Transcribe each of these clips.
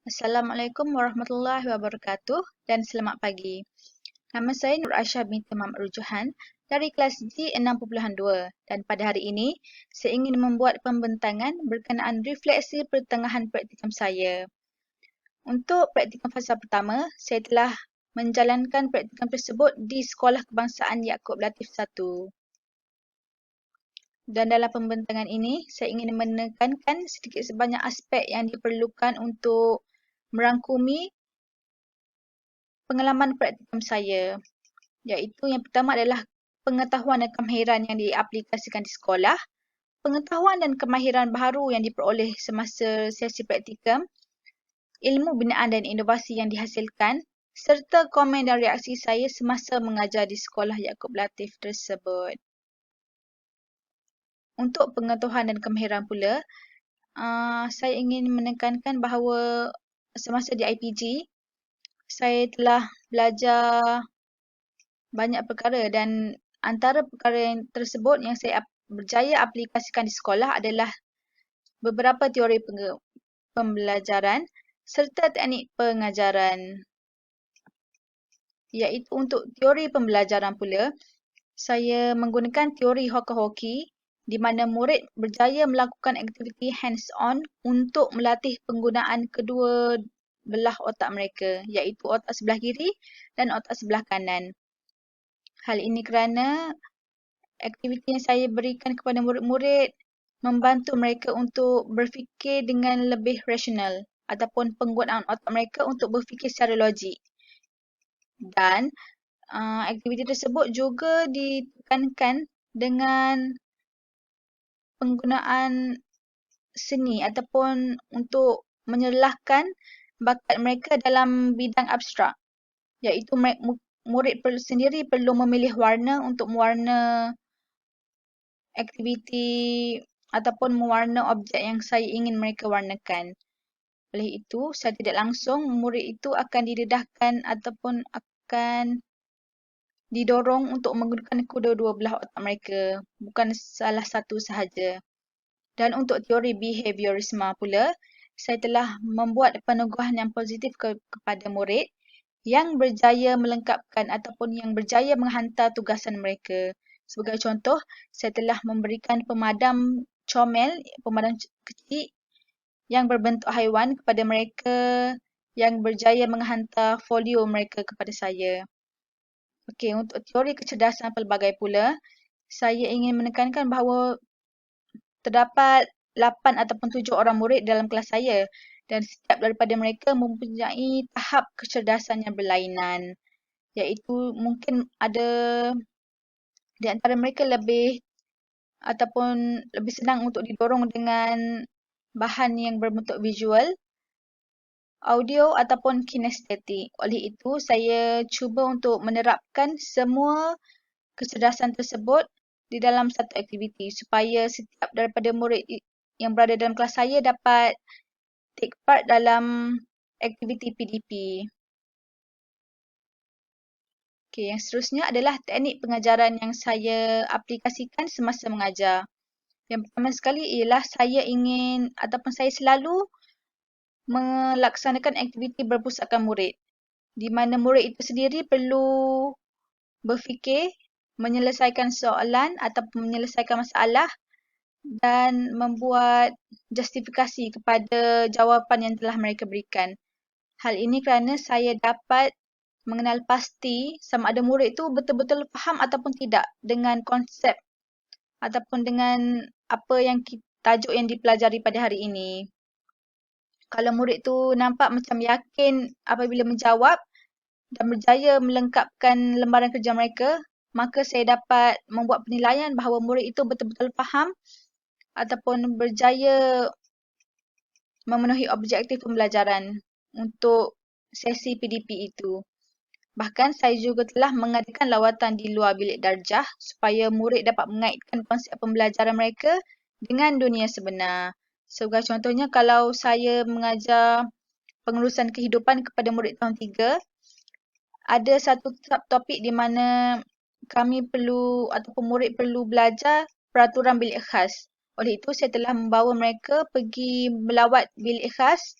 Assalamualaikum warahmatullahi wabarakatuh dan selamat pagi. Nama saya Nur Aisyah binti Muhammad Rujuhan dari kelas G6.2 dan pada hari ini saya ingin membuat pembentangan berkenaan refleksi pertengahan praktikum saya. Untuk praktikum fasa pertama, saya telah menjalankan praktikum tersebut di Sekolah Kebangsaan Yaakob Latif 1. Dan dalam pembentangan ini, saya ingin menekankan sedikit sebanyak aspek yang diperlukan untuk merangkumi pengalaman praktikum saya, iaitu yang pertama adalah pengetahuan dan kemahiran yang diaplikasikan di sekolah, pengetahuan dan kemahiran baharu yang diperoleh semasa sesi praktikum, ilmu binaan dan inovasi yang dihasilkan, serta komen dan reaksi saya semasa mengajar di Sekolah Yaakob Latif tersebut. Untuk pengetahuan dan kemahiran pula, saya ingin menekankan bahawa semasa di IPG, saya telah belajar banyak perkara dan antara perkara yang tersebut yang saya berjaya aplikasikan di sekolah adalah beberapa teori pembelajaran serta teknik pengajaran. Iaitu untuk teori pembelajaran pula, saya menggunakan teori hoki-hoki di mana murid berjaya melakukan aktiviti hands-on untuk melatih penggunaan kedua belah otak mereka, iaitu otak sebelah kiri dan otak sebelah kanan. Hal ini kerana aktiviti yang saya berikan kepada murid-murid membantu mereka untuk berfikir dengan lebih rasional ataupun penggunaan otak mereka untuk berfikir secara logik. Dan aktiviti tersebut juga ditekankan dengan penggunaan seni ataupun untuk menyerlahkan bakat mereka dalam bidang abstrak, iaitu murid sendiri perlu memilih warna untuk mewarna aktiviti ataupun mewarna objek yang saya ingin mereka warnakan. Oleh itu, secara tidak langsung murid itu akan didedahkan ataupun akan didorong untuk menggunakan kedua-dua belah otak mereka, bukan salah satu sahaja. Dan untuk teori behaviorisme pula, saya telah membuat peneguhan yang positif kepada murid yang berjaya melengkapkan ataupun yang berjaya menghantar tugasan mereka. Sebagai contoh, saya telah memberikan pemadam comel, pemadam kecil yang berbentuk haiwan kepada mereka yang berjaya menghantar folio mereka kepada saya. Okey, untuk teori kecerdasan pelbagai pula, saya ingin menekankan bahawa terdapat 8 ataupun 7 orang murid dalam kelas saya dan setiap daripada mereka mempunyai tahap kecerdasan yang berlainan, iaitu mungkin ada di antara mereka lebih ataupun lebih senang untuk didorong dengan bahan yang berbentuk visual, audio ataupun kinestetik. Oleh itu, saya cuba untuk menerapkan semua kecerdasan tersebut di dalam satu aktiviti supaya setiap daripada murid yang berada dalam kelas saya dapat take part dalam aktiviti PDP. Okey, yang seterusnya adalah teknik pengajaran yang saya aplikasikan semasa mengajar. Yang pertama sekali ialah saya ingin ataupun saya selalu melaksanakan aktiviti berpusatkan murid, di mana murid itu sendiri perlu berfikir, menyelesaikan soalan ataupun menyelesaikan masalah dan membuat justifikasi kepada jawapan yang telah mereka berikan. Hal ini kerana saya dapat mengenal pasti sama ada murid itu betul-betul faham ataupun tidak dengan konsep ataupun dengan apa yang tajuk yang dipelajari pada hari ini. Kalau murid tu nampak macam yakin apabila menjawab dan berjaya melengkapkan lembaran kerja mereka, maka saya dapat membuat penilaian bahawa murid itu betul-betul faham ataupun berjaya memenuhi objektif pembelajaran untuk sesi PDP itu. Bahkan saya juga telah mengadakan lawatan di luar bilik darjah supaya murid dapat mengaitkan konsep pembelajaran mereka dengan dunia sebenar. Sebagai contohnya, kalau saya mengajar pengurusan kehidupan kepada murid tahun 3, ada satu subtopik di mana kami perlu ataupun murid perlu belajar peraturan bilik khas. Oleh itu, saya telah membawa mereka pergi melawat bilik khas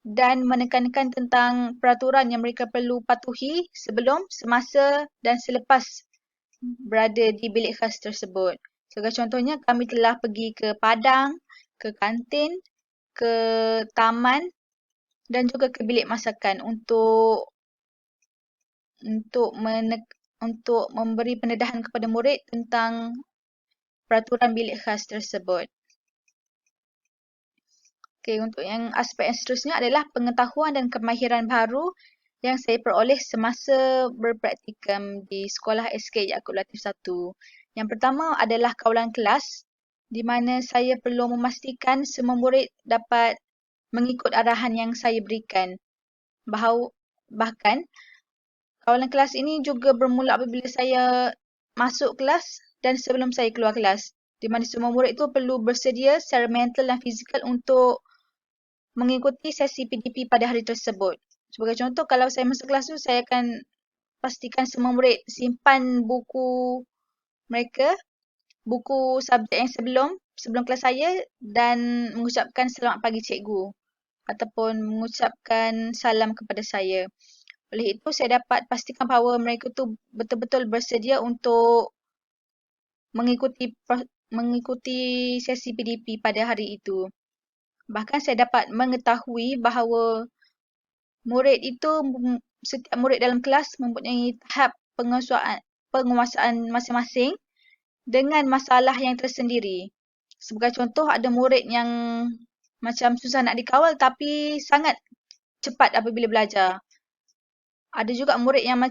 dan menekankan tentang peraturan yang mereka perlu patuhi sebelum, semasa dan selepas berada di bilik khas tersebut. Sebagai contohnya, kami telah pergi ke padang, ke kantin, ke taman dan juga ke bilik masakan untuk memberi pendedahan kepada murid tentang peraturan bilik khas tersebut. Okey, untuk yang aspek yang seterusnya adalah pengetahuan dan kemahiran baru yang saya peroleh semasa berpraktikum di Sekolah SK Yaakob Latif 1. Yang pertama adalah kawalan kelas di mana saya perlu memastikan semua murid dapat mengikut arahan yang saya berikan. Bahkan, kawalan kelas ini juga bermula apabila saya masuk kelas dan sebelum saya keluar kelas. Di mana semua murid itu perlu bersedia secara mental dan fizikal untuk mengikuti sesi PDP pada hari tersebut. Sebagai contoh, kalau saya masuk kelas tu, saya akan pastikan semua murid simpan buku mereka, buku subjek yang sebelum kelas saya dan mengucapkan selamat pagi cikgu ataupun mengucapkan salam kepada saya. Oleh itu, saya dapat pastikan bahawa mereka tu betul-betul bersedia untuk mengikuti sesi PDP pada hari itu. Bahkan saya dapat mengetahui bahawa setiap murid dalam kelas mempunyai tahap penguasaan masing-masing dengan masalah yang tersendiri. Sebagai contoh, ada murid yang macam susah nak dikawal tapi sangat cepat apabila belajar. Ada juga murid yang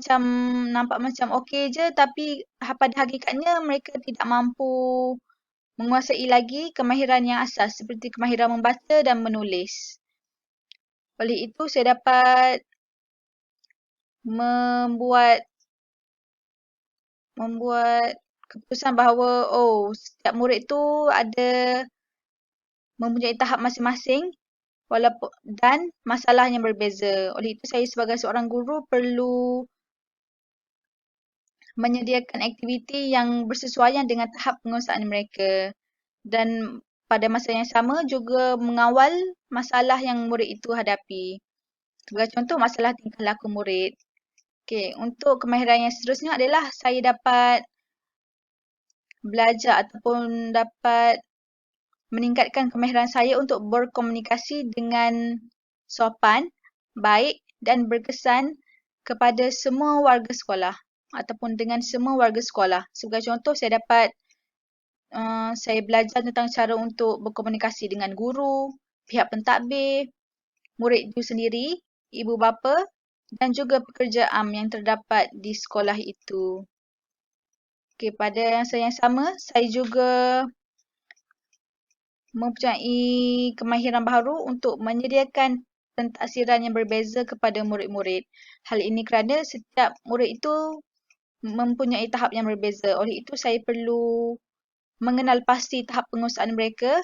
nampak macam okey je tapi pada hakikatnya mereka tidak mampu menguasai lagi kemahiran yang asas seperti kemahiran membaca dan menulis. Oleh itu, saya dapat membuat keputusan bahawa setiap murid tu ada mempunyai tahap masing-masing dan masalah yang berbeza. Oleh itu, saya sebagai seorang guru perlu menyediakan aktiviti yang bersesuaian dengan tahap penguasaan mereka. Dan pada masa yang sama juga mengawal masalah yang murid itu hadapi. Sebagai contoh, masalah tingkah laku murid. Okey, untuk kemahiran yang seterusnya adalah saya dapat belajar ataupun dapat meningkatkan kemahiran saya untuk berkomunikasi dengan sopan, baik dan berkesan kepada semua warga sekolah ataupun dengan semua warga sekolah. Sebagai contoh, saya belajar tentang cara untuk berkomunikasi dengan guru, pihak pentadbir, murid itu sendiri, ibu bapa dan juga pekerja am yang terdapat di sekolah itu. Okey, pada masa yang sama, saya juga mempunyai kemahiran baharu untuk menyediakan pentaksiran yang berbeza kepada murid-murid. Hal ini kerana setiap murid itu mempunyai tahap yang berbeza. Oleh itu, saya perlu mengenal pasti tahap penguasaan mereka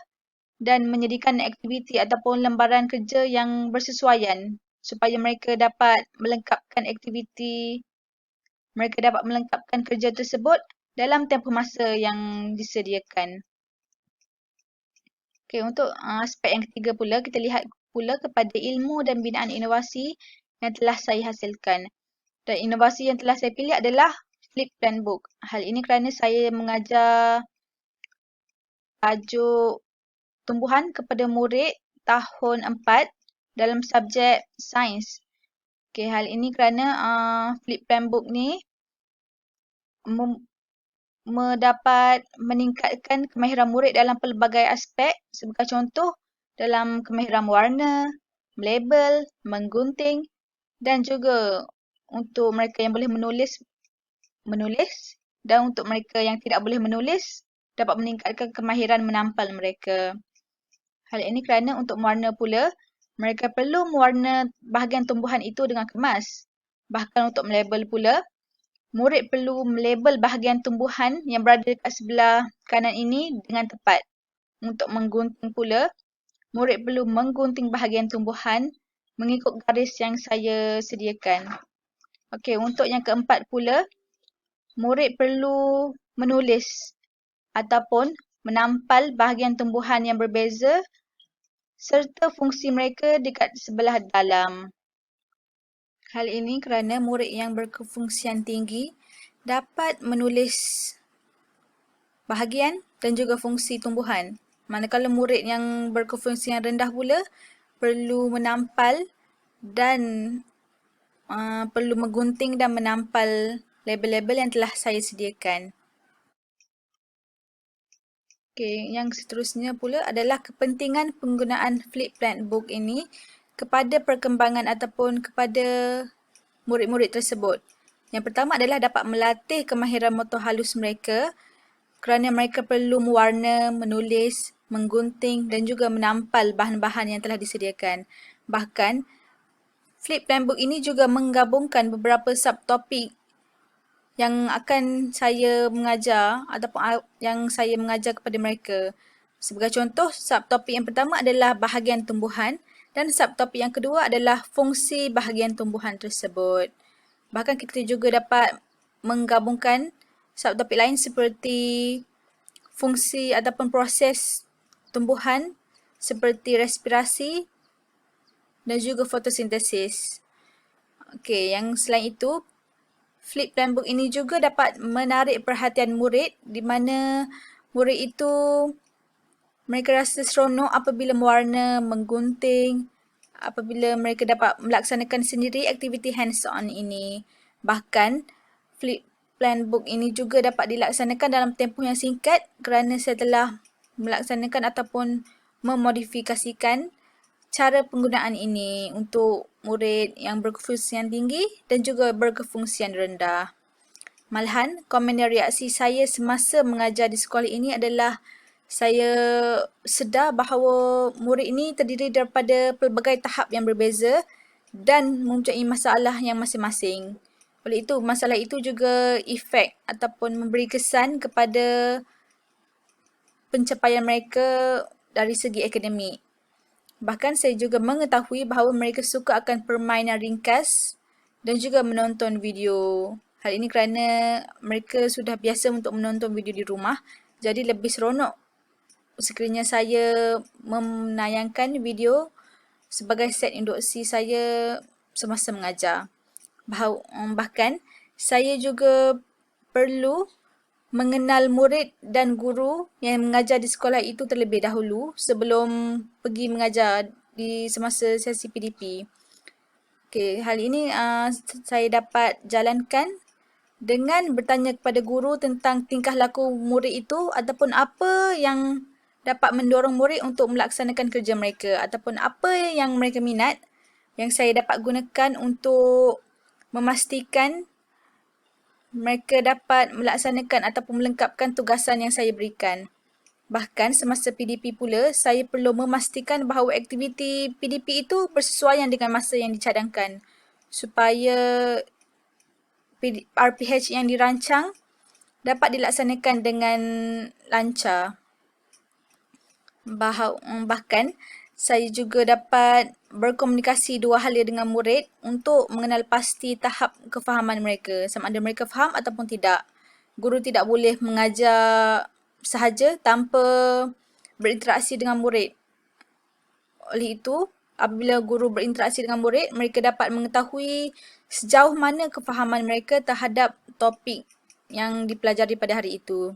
dan menyediakan aktiviti ataupun lembaran kerja yang bersesuaian supaya mereka dapat melengkapkan kerja tersebut dalam tempoh masa yang disediakan. Okey, untuk aspek yang ketiga pula, kita lihat pula kepada ilmu dan binaan inovasi yang telah saya hasilkan. Dan inovasi yang telah saya pilih adalah Flip Plan Book. Hal ini kerana saya mengajar tajuk tumbuhan kepada murid tahun 4 dalam subjek sains. Okey, hal ini kerana Flip Plan Book ni dapat meningkatkan kemahiran murid dalam pelbagai aspek. Sebagai contoh, dalam kemahiran warna, melabel, menggunting dan juga untuk mereka yang boleh menulis dan untuk mereka yang tidak boleh menulis dapat meningkatkan kemahiran menampal mereka. Hal ini kerana untuk mewarna pula, mereka perlu mewarna bahagian tumbuhan itu dengan kemas. Bahkan untuk melabel pula, murid perlu melabel bahagian tumbuhan yang berada dekat sebelah kanan ini dengan tepat. Untuk menggunting pula, murid perlu menggunting bahagian tumbuhan mengikut garis yang saya sediakan. Okey, untuk yang keempat pula, murid perlu menulis ataupun menampal bahagian tumbuhan yang berbeza serta fungsi mereka dekat sebelah dalam. Hal ini kerana murid yang berkefungsian tinggi dapat menulis bahagian dan juga fungsi tumbuhan. Manakala murid yang berkefungsian rendah pula perlu menampal dan perlu menggunting dan menampal label-label yang telah saya sediakan. Okey, yang seterusnya pula adalah kepentingan penggunaan Flip Plan Book ini kepada perkembangan ataupun kepada murid-murid tersebut. Yang pertama adalah dapat melatih kemahiran motor halus mereka kerana mereka perlu mewarna, menulis, menggunting dan juga menampal bahan-bahan yang telah disediakan. Bahkan, Flip Plan Book ini juga menggabungkan beberapa subtopik yang akan saya mengajar ataupun yang saya mengajar kepada mereka. Sebagai contoh, subtopik yang pertama adalah bahagian tumbuhan dan subtopik yang kedua adalah fungsi bahagian tumbuhan tersebut. Bahkan kita juga dapat menggabungkan subtopik lain seperti fungsi ataupun proses tumbuhan seperti respirasi dan juga fotosintesis. Okey, yang selain itu, Flip Plan Book ini juga dapat menarik perhatian murid di mana murid itu mereka rasa seronok apabila mewarna, menggunting, apabila mereka dapat melaksanakan sendiri aktiviti hands-on ini. Bahkan, Flip Plan Book ini juga dapat dilaksanakan dalam tempoh yang singkat kerana saya telah melaksanakan ataupun memodifikasikan cara penggunaan ini untuk murid yang berkefungsian tinggi dan juga berkefungsian rendah. Malahan, komen dan reaksi saya semasa mengajar di sekolah ini adalah saya sedar bahawa murid ini terdiri daripada pelbagai tahap yang berbeza dan mempunyai masalah yang masing-masing. Oleh itu, masalah itu juga efek ataupun memberi kesan kepada pencapaian mereka dari segi akademik. Bahkan saya juga mengetahui bahawa mereka suka akan permainan ringkas dan juga menonton video. Hal ini kerana mereka sudah biasa untuk menonton video di rumah, jadi lebih seronok sekiranya saya menayangkan video sebagai set induksi saya semasa mengajar. Bahkan saya juga perlu mengenal murid dan guru yang mengajar di sekolah itu terlebih dahulu sebelum pergi mengajar di semasa sesi PDP. Okey, hal ini saya dapat jalankan dengan bertanya kepada guru tentang tingkah laku murid itu ataupun apa yang dapat mendorong murid untuk melaksanakan kerja mereka ataupun apa yang mereka minat yang saya dapat gunakan untuk memastikan mereka dapat melaksanakan ataupun melengkapkan tugasan yang saya berikan. Bahkan semasa PDP pula, saya perlu memastikan bahawa aktiviti PDP itu bersesuaian dengan masa yang dicadangkan supaya RPH yang dirancang dapat dilaksanakan dengan lancar. Bahkan, saya juga dapat berkomunikasi dua hala dengan murid untuk mengenal pasti tahap kefahaman mereka, sama ada mereka faham ataupun tidak. Guru tidak boleh mengajar sahaja tanpa berinteraksi dengan murid. Oleh itu, apabila guru berinteraksi dengan murid, mereka dapat mengetahui sejauh mana kefahaman mereka terhadap topik yang dipelajari pada hari itu.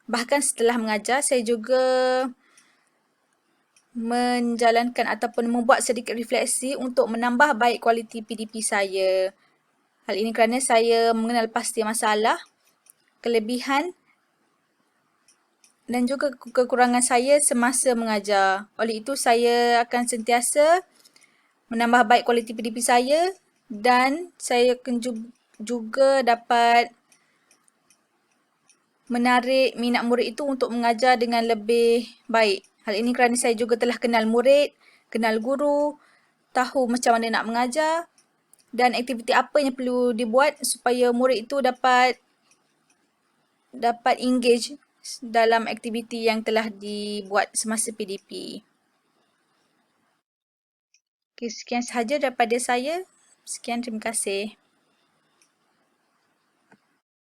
Bahkan setelah mengajar, saya juga menjalankan ataupun membuat sedikit refleksi untuk menambah baik kualiti PDP saya. Hal ini kerana saya mengenal pasti masalah, kelebihan dan juga kekurangan saya semasa mengajar. Oleh itu, saya akan sentiasa menambah baik kualiti PDP saya dan saya akan juga dapat menarik minat murid itu untuk mengajar dengan lebih baik. Hal ini kerana saya juga telah kenal murid, kenal guru, tahu macam mana nak mengajar dan aktiviti apa yang perlu dibuat supaya murid itu dapat engage dalam aktiviti yang telah dibuat semasa PDP. Okay, sekian sahaja daripada saya. Sekian, terima kasih.